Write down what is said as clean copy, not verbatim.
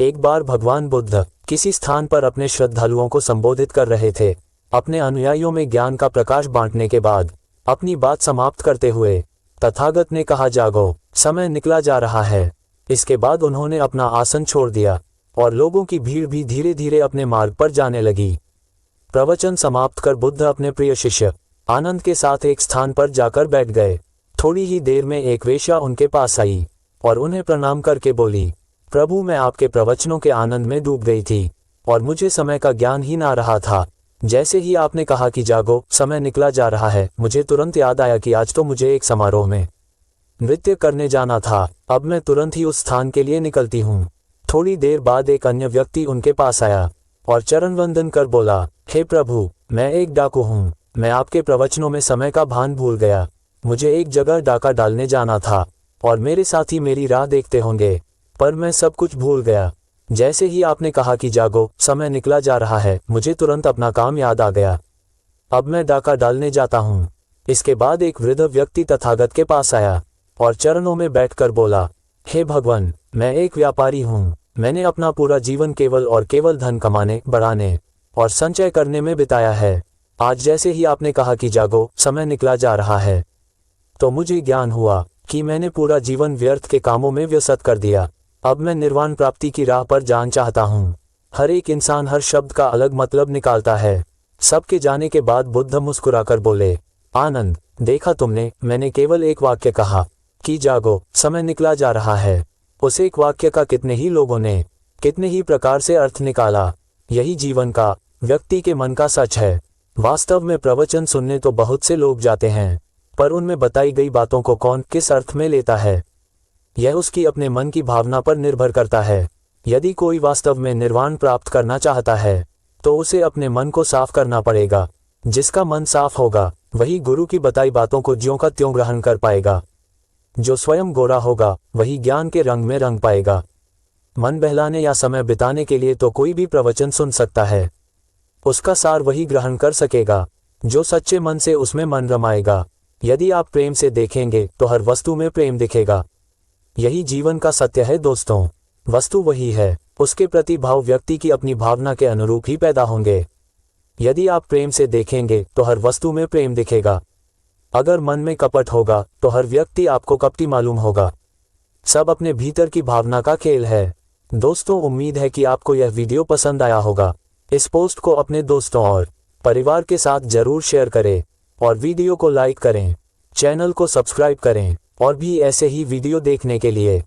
एक बार भगवान बुद्ध किसी स्थान पर अपने श्रद्धालुओं को संबोधित कर रहे थे। अपने अनुयायियों में ज्ञान का प्रकाश बांटने के बाद अपनी बात समाप्त करते हुए तथागत ने कहा, जागो, समय निकला जा रहा है। इसके बाद उन्होंने अपना आसन छोड़ दिया और लोगों की भीड़ भी धीरे धीरे अपने मार्ग पर जाने लगी। प्रवचन समाप्त कर बुद्ध अपने प्रिय शिष्य आनंद के साथ एक स्थान पर जाकर बैठ गए। थोड़ी ही देर में एक वेश्या उनके पास आई और उन्हें प्रणाम करके बोली, प्रभु, मैं आपके प्रवचनों के आनंद में डूब गई थी और मुझे समय का ज्ञान ही ना रहा था। जैसे ही आपने कहा कि जागो, समय निकला जा रहा है, मुझे तुरंत याद आया कि आज तो मुझे एक समारोह में नृत्य करने जाना था। अब मैं तुरंत ही उस स्थान के लिए निकलती हूँ। थोड़ी देर बाद एक अन्य व्यक्ति उनके पास आया और चरण वंदन कर बोला, हे प्रभु, मैं एक डाकू हूँ। मैं आपके प्रवचनों में समय का भान भूल गया। मुझे एक जगह डाका डालने जाना था और मेरे साथी मेरी राह देखते होंगे, पर मैं सब कुछ भूल गया। जैसे ही आपने कहा कि जागो, समय निकला जा रहा है, मुझे तुरंत अपना काम याद आ गया। अब मैं डाका डालने जाता हूँ। इसके बाद एक वृद्ध व्यक्ति तथागत के पास आया और चरणों में बैठकर बोला, हे भगवान, मैं एक व्यापारी हूँ। मैंने अपना पूरा जीवन केवल और केवल धन कमाने, बढ़ाने और संचय करने में बिताया है। आज जैसे ही आपने कहा कि जागो, समय निकला जा रहा है, तो मुझे ज्ञान हुआ कि मैंने पूरा जीवन व्यर्थ के कामों में व्यस्त कर दिया। अब मैं निर्वाण प्राप्ति की राह पर जाना चाहता हूँ। हर एक इंसान हर शब्द का अलग मतलब निकालता है। सबके जाने के बाद बुद्ध मुस्कुराकर बोले, आनंद, देखा तुमने, मैंने केवल एक वाक्य कहा कि जागो, समय निकला जा रहा है। उस एक वाक्य का कितने ही लोगों ने कितने ही प्रकार से अर्थ निकाला। यही जीवन का, व्यक्ति के मन का सच है। वास्तव में प्रवचन सुनने तो बहुत से लोग जाते हैं, पर उनमें बताई गई बातों को कौन किस अर्थ में लेता है, यह उसकी अपने मन की भावना पर निर्भर करता है। यदि कोई वास्तव में निर्वाण प्राप्त करना चाहता है, तो उसे अपने मन को साफ करना पड़ेगा। जिसका मन साफ होगा, वही गुरु की बताई बातों को ज्यों का त्यों ग्रहण कर पाएगा। जो स्वयं गोरा होगा, वही ज्ञान के रंग में रंग पाएगा। मन बहलाने या समय बिताने के लिए तो कोई भी प्रवचन सुन सकता है। उसका सार वही ग्रहण कर सकेगा जो सच्चे मन से उसमें मन रमाएगा। यदि आप प्रेम से देखेंगे तो हर वस्तु में प्रेम दिखेगा। यही जीवन का सत्य है दोस्तों। वस्तु वही है, उसके प्रति भाव व्यक्ति की अपनी भावना के अनुरूप ही पैदा होंगे। यदि आप प्रेम से देखेंगे तो हर वस्तु में प्रेम दिखेगा। अगर मन में कपट होगा तो हर व्यक्ति आपको कपटी मालूम होगा। सब अपने भीतर की भावना का खेल है। दोस्तों, उम्मीद है कि आपको यह वीडियो पसंद आया होगा। इस पोस्ट को अपने दोस्तों और परिवार के साथ जरूर शेयर करें और वीडियो को लाइक करें, चैनल को सब्सक्राइब करें और भी ऐसे ही वीडियो देखने के लिए।